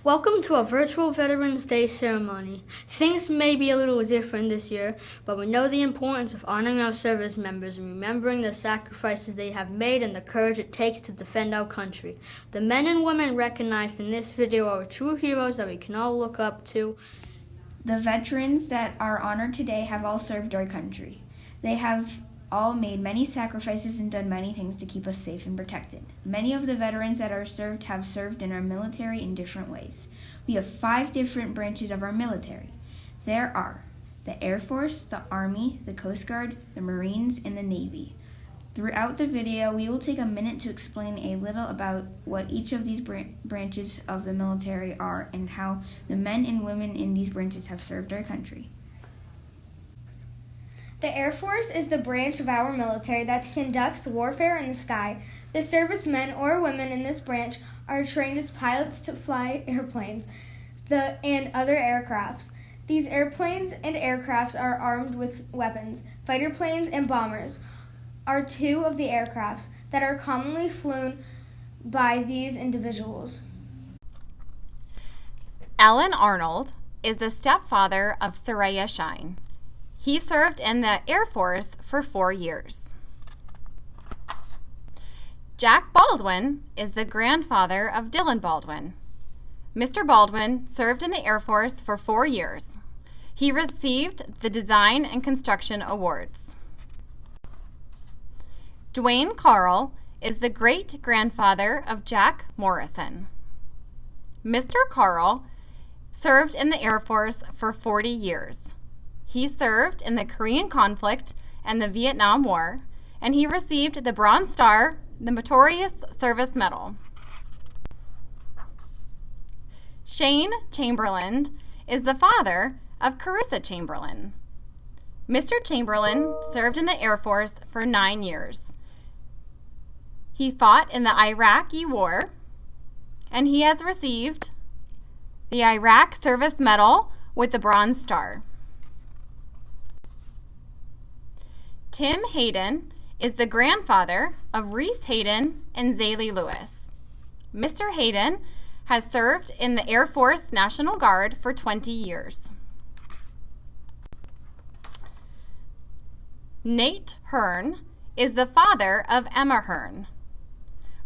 Welcome to a virtual Veterans Day ceremony. Things may be a little different this year, but we know the importance of honoring our service members and remembering the sacrifices they have made and the courage it takes to defend our country. The men and women recognized in this video are true heroes that we can all look up to. The veterans that are honored today have all served our country. They have all made many sacrifices and done many things to keep us safe and protected. Many of the veterans that are served have served in our military in different ways. We have 5 different branches of our military. There are the Air Force, the Army, the Coast Guard, the Marines, and the Navy. Throughout the video, we will take a minute to explain a little about what each of these branches of the military are and how the men and women in these branches have served our country. The Air Force is the branch of our military that conducts warfare in the sky. The servicemen or women in this branch are trained as pilots to fly airplanes and other aircrafts. These airplanes and aircrafts are armed with weapons. Fighter planes and bombers are 2 of the aircrafts that are commonly flown by these individuals. Alan Arnold is the stepfather of Soraya Shine. He served in the Air Force for 4 years. Jack Baldwin is the grandfather of Dylan Baldwin. Mr. Baldwin served in the Air Force for 4 years. He received the Design and Construction Awards. Dwayne Carl is the great-grandfather of Jack Morrison. Mr. Carl served in the Air Force for 40 years. He served in the Korean conflict and the Vietnam War, and he received the Bronze Star, the Meritorious Service Medal. Shane Chamberlain is the father of Carissa Chamberlain. Mr. Chamberlain served in the Air Force for 9 years. He fought in the Iraqi War, and he has received the Iraq Service Medal with the Bronze Star. Tim Hayden is the grandfather of Reese Hayden and Zaylee Lewis. Mr. Hayden has served in the Air Force National Guard for 20 years. Nate Hearn is the father of Emma Hearn.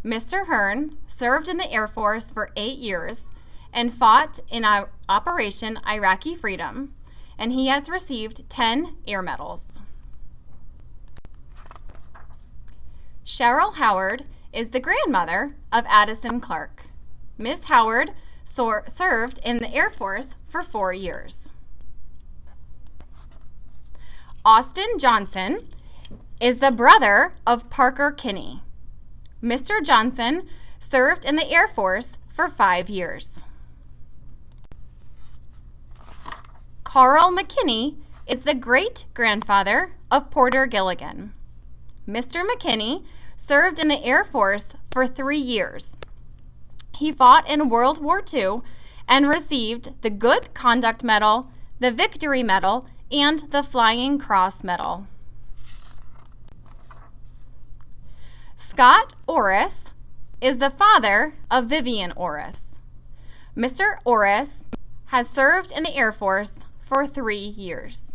Mr. Hearn served in the Air Force for 8 years and fought in Operation Iraqi Freedom, and he has received 10 Air Medals. Cheryl Howard is the grandmother of Addison Clark. Ms. Howard served in the Air Force for 4 years. Austin Johnson is the brother of Parker Kinney. Mr. Johnson served in the Air Force for 5 years. Carl McKinney is the great-grandfather of Porter Gilligan. Mr. McKinney served in the Air Force for 3 years. He fought in World War II and received the Good Conduct Medal, the Victory Medal, and the Flying Cross Medal. Scott Orris is the father of Vivian Orris. Mr. Orris has served in the Air Force for 3 years.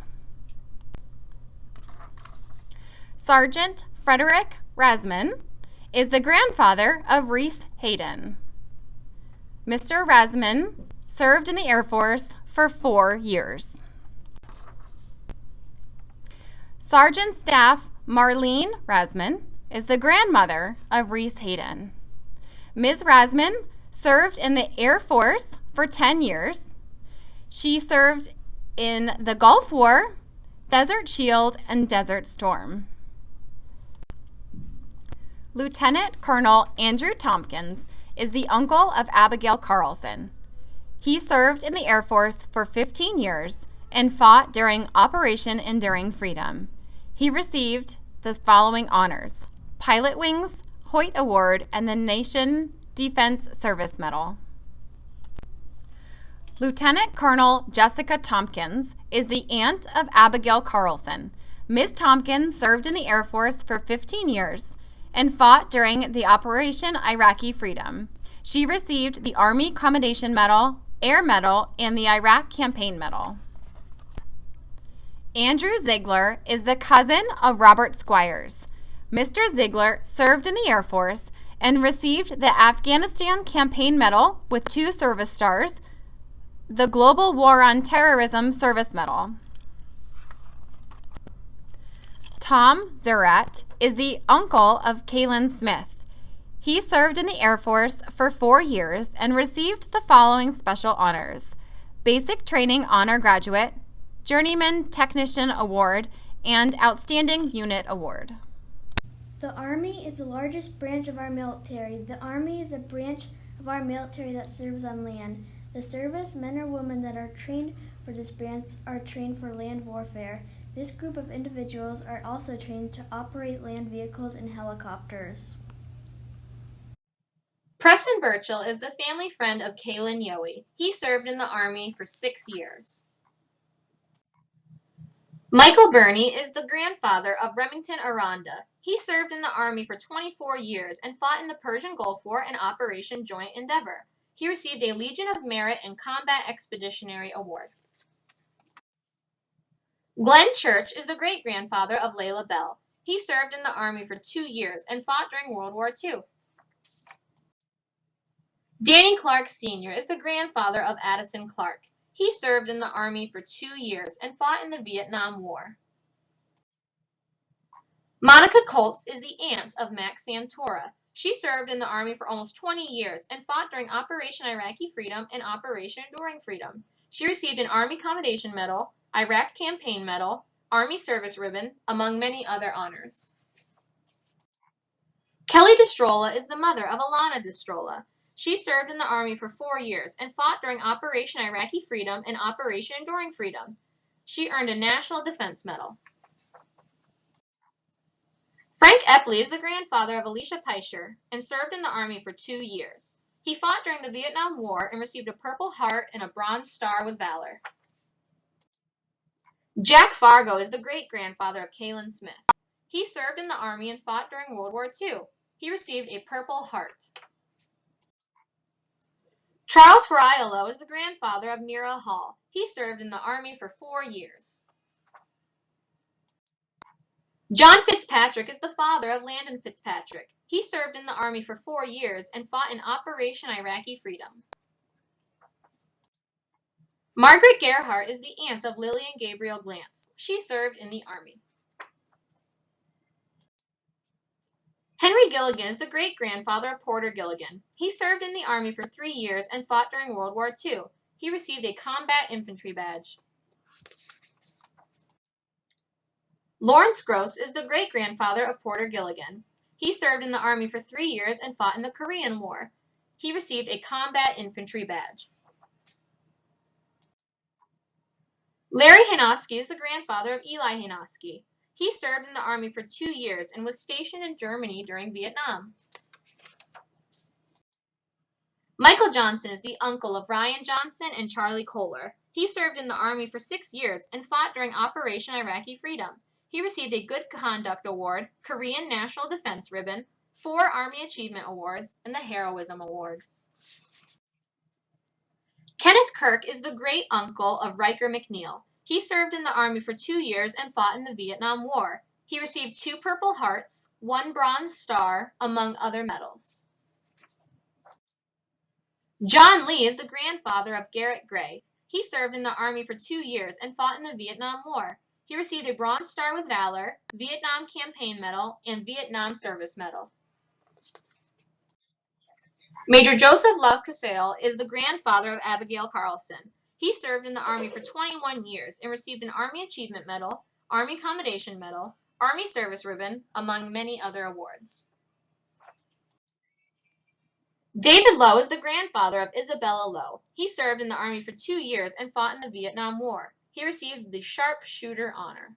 Sergeant Frederick Rasman is the grandfather of Reese Hayden. Mr. Rasman served in the Air Force for 4 years. Sergeant Staff Marlene Rasman is the grandmother of Reese Hayden. Ms. Rasman served in the Air Force for 10 years. She served in the Gulf War, Desert Shield, and Desert Storm. Lieutenant Colonel Andrew Tompkins is the uncle of Abigail Carlson. He served in the Air Force for 15 years and fought during Operation Enduring Freedom. He received the following honors: Pilot Wings, Hoyt Award, and the Nation Defense Service Medal. Lieutenant Colonel Jessica Tompkins is the aunt of Abigail Carlson. Ms. Tompkins served in the Air Force for 15 years and fought during the Operation Iraqi Freedom. She received the Army Commendation Medal, Air Medal, and the Iraq Campaign Medal. Andrew Ziegler is the cousin of Robert Squires. Mr. Ziegler served in the Air Force and received the Afghanistan Campaign Medal with 2 service stars, the Global War on Terrorism Service Medal. Tom Zurat is the uncle of Kaylin Smith. He served in the Air Force for 4 years and received the following special honors: Basic Training Honor Graduate, Journeyman Technician Award, and Outstanding Unit Award. The Army is the largest branch of our military. The Army is a branch of our military that serves on land. The service men or women that are trained for this branch are trained for land warfare. This group of individuals are also trained to operate land vehicles and helicopters. Preston Burchill is the family friend of Kaylin Yohe. He served in the Army for 6 years. Michael Burney is the grandfather of Remington Aranda. He served in the Army for 24 years and fought in the Persian Gulf War and Operation Joint Endeavor. He received a Legion of Merit and Combat Expeditionary Award. Glenn Church is the great-grandfather of Layla Bell. He served in the Army for 2 years and fought during World War II. Danny Clark Sr. is the grandfather of Addison Clark. He served in the Army for 2 years and fought in the Vietnam War. Monica Colts is the aunt of Max Santora. She served in the Army for almost 20 years and fought during Operation Iraqi Freedom and Operation Enduring Freedom. She received an Army Commendation Medal, Iraq Campaign Medal, Army Service Ribbon, among many other honors. Kelly Destrola is the mother of Alana Destrola. She served in the Army for 4 years and fought during Operation Iraqi Freedom and Operation Enduring Freedom. She earned a National Defense Medal. Frank Epley is the grandfather of Alicia Peischer and served in the Army for 2 years. He fought during the Vietnam War and received a Purple Heart and a Bronze Star with Valor. Jack Fargo is the great-grandfather of Kaylin Smith. He served in the Army and fought during World War II. He received a Purple Heart. Charles Ferraiolo is the grandfather of Mira Hall. He served in the Army for 4 years. John Fitzpatrick is the father of Landon Fitzpatrick. He served in the Army for 4 years and fought in Operation Iraqi Freedom. Margaret Gerhardt is the aunt of Lillian Gabriel Glantz. She served in the Army. Henry Gilligan is the great-grandfather of Porter Gilligan. He served in the Army for 3 years and fought during World War II. He received a Combat Infantry Badge. Lawrence Gross is the great-grandfather of Porter Gilligan. He served in the Army for 3 years and fought in the Korean War. He received a Combat Infantry Badge. Larry Hanosky is the grandfather of Eli Hanosky. He served in the Army for 2 years and was stationed in Germany during Vietnam. Michael Johnson is the uncle of Ryan Johnson and Charlie Kohler. He served in the Army for 6 years and fought during Operation Iraqi Freedom. He received a Good Conduct Award, Korean National Defense Ribbon, 4 Army Achievement Awards, and the Heroism Award. Kenneth Kirk is the great-uncle of Riker McNeil. He served in the Army for 2 years and fought in the Vietnam War. He received 2 Purple Hearts, 1 Bronze Star, among other medals. John Lee is the grandfather of Garrett Gray. He served in the Army for 2 years and fought in the Vietnam War. He received a Bronze Star with Valor, Vietnam Campaign Medal, and Vietnam Service Medal. Major Joseph Love Casale is the grandfather of Abigail Carlson. He served in the Army for 21 years and received an Army Achievement Medal, Army Commendation Medal, Army Service Ribbon, among many other awards. David Lowe is the grandfather of Isabella Lowe. He served in the Army for 2 years and fought in the Vietnam War. He received the Sharpshooter Honor.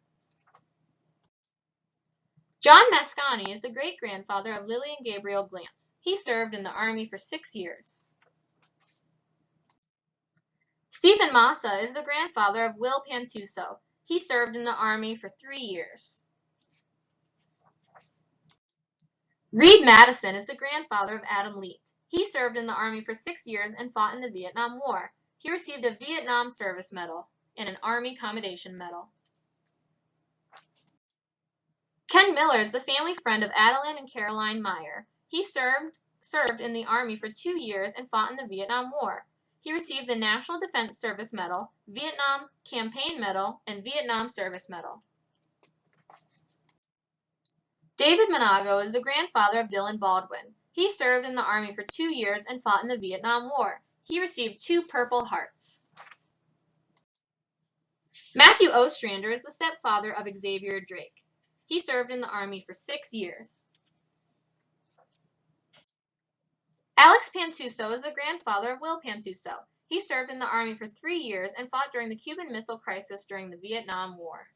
John Mascani is the great-grandfather of Lillian Gabriel Glantz. He served in the Army for 6 years. Stephen Massa is the grandfather of Will Pantuso. He served in the Army for 3 years. Reed Madison is the grandfather of Adam Leete. He served in the Army for 6 years and fought in the Vietnam War. He received a Vietnam Service Medal and an Army Commendation Medal. Ken Miller is the family friend of Adeline and Caroline Meyer. He served in the Army for 2 years and fought in the Vietnam War. He received the National Defense Service Medal, Vietnam Campaign Medal, and Vietnam Service Medal. David Monago is the grandfather of Dylan Baldwin. He served in the Army for 2 years and fought in the Vietnam War. He received 2 Purple Hearts. Matthew Ostrander is the stepfather of Xavier Drake. He served in the Army for 6 years. Alex Pantuso is the grandfather of Will Pantuso. He served in the Army for 3 years and fought during the Cuban Missile Crisis during the Vietnam War.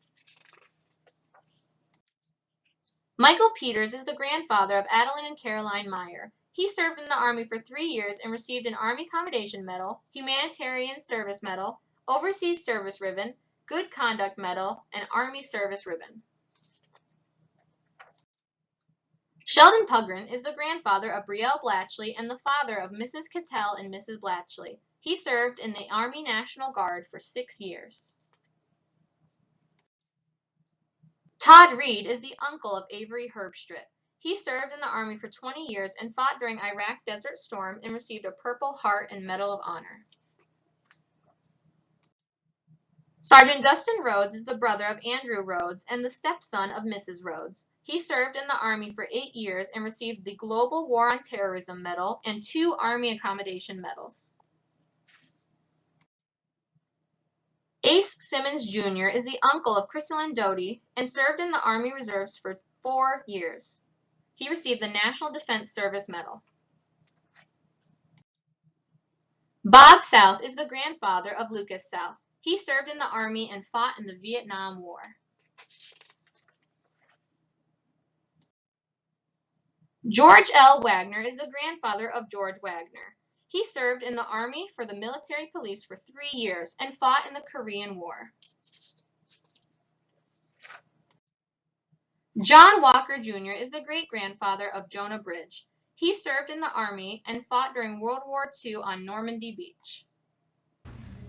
Michael Peters is the grandfather of Adeline and Caroline Meyer. He served in the Army for 3 years and received an Army Commendation Medal, Humanitarian Service Medal, Overseas Service Ribbon, Good Conduct Medal, and Army Service Ribbon. Sheldon Pugren is the grandfather of Brielle Blatchley and the father of Mrs. Cattell and Mrs. Blatchley. He served in the Army National Guard for 6 years. Todd Reed is the uncle of Avery Herbstrip. He served in the Army for 20 years and fought during Iraq Desert Storm and received a Purple Heart and Medal of Honor. Sergeant Dustin Rhodes is the brother of Andrew Rhodes and the stepson of Mrs. Rhodes. He served in the Army for 8 years and received the Global War on Terrorism Medal and 2 Army Accommodation Medals. Ace Simmons Jr. is the uncle of Chrisalyn Doty and served in the Army Reserves for 4 years. He received the National Defense Service Medal. Bob South is the grandfather of Lucas South. He served in the Army and fought in the Vietnam War. George L. Wagner is the grandfather of George Wagner. He served in the Army for the Military Police for 3 years and fought in the Korean War. John Walker Jr. is the great-grandfather of Jonah Bridge. He served in the Army and fought during World War II on Normandy Beach.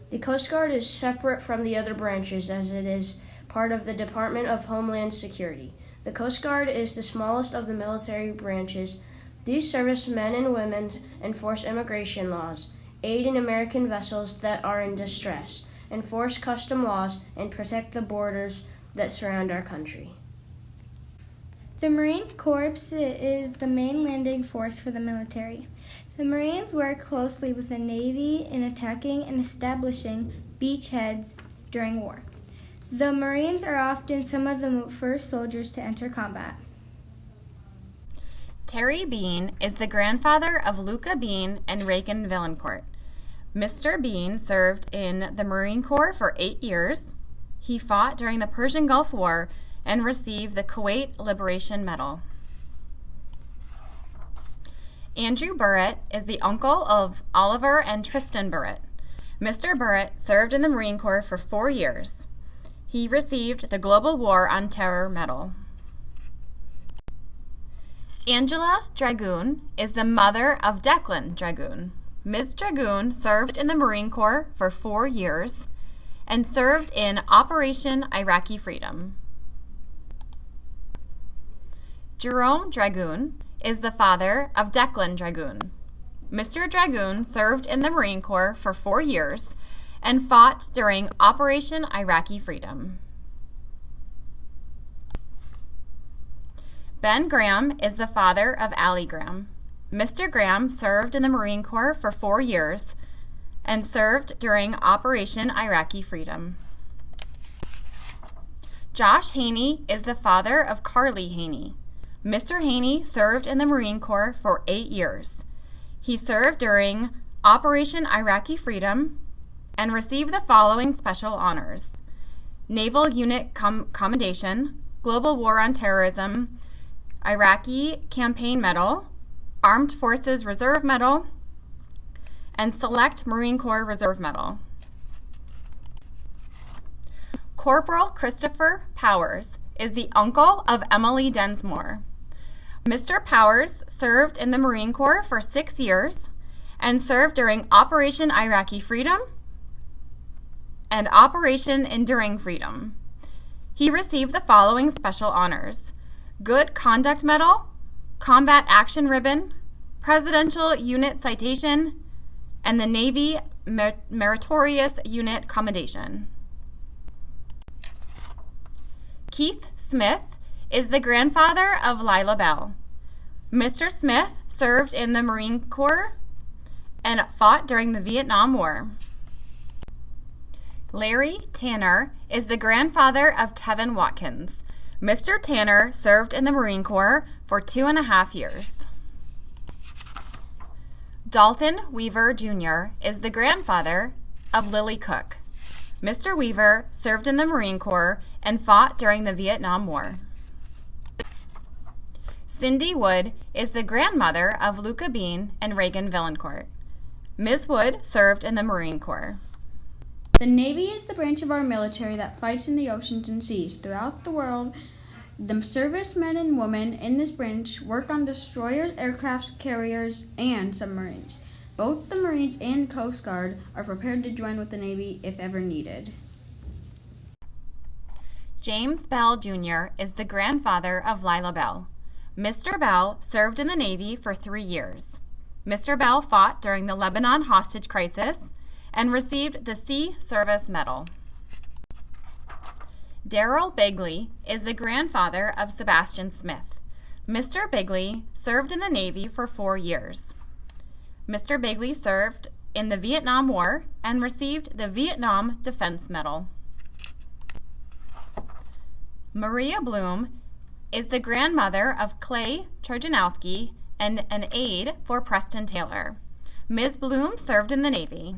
The Coast Guard is separate from the other branches as it is part of the Department of Homeland Security. The Coast Guard is the smallest of the military branches. These servicemen and women enforce immigration laws, aid in American vessels that are in distress, enforce custom laws, and protect the borders that surround our country. The Marine Corps is the main landing force for the military. The Marines work closely with the Navy in attacking and establishing beachheads during war. The Marines are often some of the first soldiers to enter combat. Terry Bean is the grandfather of Luca Bean and Reagan Villancourt. Mr. Bean served in the Marine Corps for 8 years. He fought during the Persian Gulf War and received the Kuwait Liberation Medal. Andrew Burritt is the uncle of Oliver and Tristan Burritt. Mr. Burritt served in the Marine Corps for 4 years. He received the Global War on Terror Medal. Angela Dragoon is the mother of Declan Dragoon. Ms. Dragoon served in the Marine Corps for 4 years and served in Operation Iraqi Freedom. Jerome Dragoon is the father of Declan Dragoon. Mr. Dragoon served in the Marine Corps for 4 years and fought during Operation Iraqi Freedom. Ben Graham is the father of Allie Graham. Mr. Graham served in the Marine Corps for 4 years and served during Operation Iraqi Freedom. Josh Haney is the father of Carly Haney. Mr. Haney served in the Marine Corps for 8 years. He served during Operation Iraqi Freedom and received the following special honors: Naval Unit Commendation, Global War on Terrorism, Iraqi Campaign Medal, Armed Forces Reserve Medal, and Select Marine Corps Reserve Medal. Corporal Christopher Powers is the uncle of Emily Densmore. Mr. Powers served in the Marine Corps for 6 years and served during Operation Iraqi Freedom and Operation Enduring Freedom. He received the following special honors: Good Conduct Medal, Combat Action Ribbon, Presidential Unit Citation, and the Navy Meritorious Unit Commendation. Keith Smith is the grandfather of Lila Bell. Mr. Smith served in the Marine Corps and fought during the Vietnam War. Larry Tanner is the grandfather of Tevin Watkins. Mr. Tanner served in the Marine Corps for 2.5 years. Dalton Weaver Jr. is the grandfather of Lily Cook. Mr. Weaver served in the Marine Corps and fought during the Vietnam War. Cindy Wood is the grandmother of Luca Bean and Reagan Villancourt. Ms. Wood served in the Marine Corps. The Navy is the branch of our military that fights in the oceans and seas throughout the world. The servicemen and women in this branch work on destroyers, aircraft carriers, and submarines. Both the Marines and Coast Guard are prepared to join with the Navy if ever needed. James Bell Jr. is the grandfather of Lila Bell. Mr. Bell served in the Navy for 3 years. Mr. Bell fought during the Lebanon hostage crisis and received the Sea Service Medal. Darrell Bigley is the grandfather of Sebastian Smith. Mr. Bigley served in the Navy for 4 years. Mr. Bigley served in the Vietnam War and received the Vietnam Defense Medal. Maria Bloom is the grandmother of Clay Trojanowski and an aide for Preston Taylor. Ms. Bloom served in the Navy.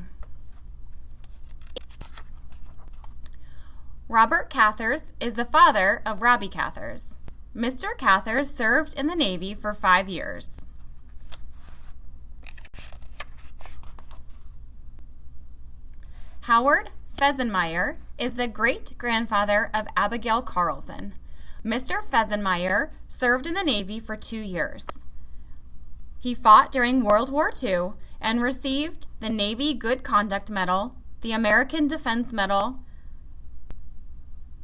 Robert Cathers is the father of Robbie Cathers. Mr. Cathers served in the Navy for 5 years. Howard Fesenmeyer is the great-grandfather of Abigail Carlson. Mr. Fesenmeyer served in the Navy for 2 years. He fought during World War II and received the Navy Good Conduct Medal, the American Defense Medal,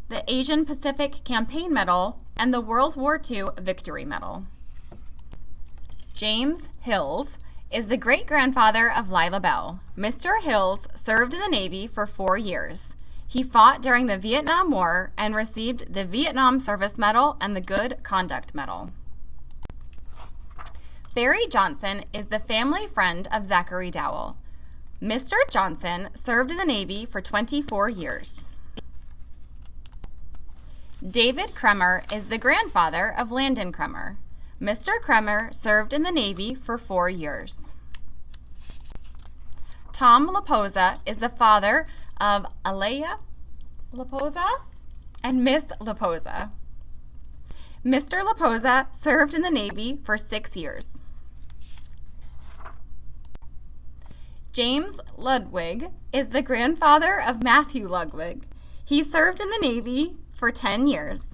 the Asian Pacific Campaign Medal, and the World War II Victory Medal. James Hills is the great-grandfather of Lila Bell. Mr. Hills served in the Navy for 4 years. He fought during the Vietnam War and received the Vietnam Service Medal and the Good Conduct Medal. Barry Johnson is the family friend of Zachary Dowell. Mr. Johnson served in the Navy for 24 years. David Kremer is the grandfather of Landon Kremer. Mr. Kremer served in the Navy for 4 years. Tom Laposa is the father of Alea Laposa and Miss Laposa. Mr. Laposa served in the Navy for 6 years. James Ludwig is the grandfather of Matthew Ludwig. He served in the Navy for 10 years.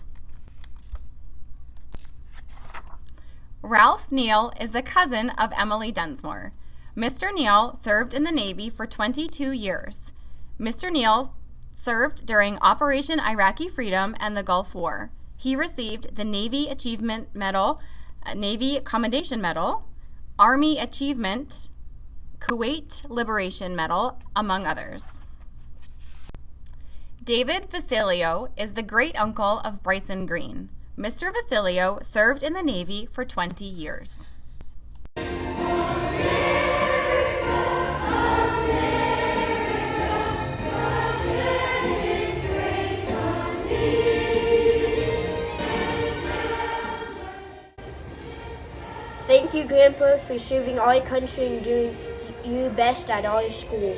Ralph Neal is the cousin of Emily Densmore. Mr. Neal served in the Navy for 22 years. Mr. Neal served during Operation Iraqi Freedom and the Gulf War. He received the Navy Achievement Medal, Navy Commendation Medal, Army Achievement, Kuwait Liberation Medal, among others. David Vasilio is the great-uncle of Bryson Green. Mr. Vasilio served in the Navy for 20 years. Thank you, Grandpa, for serving our country and doing your best at our school.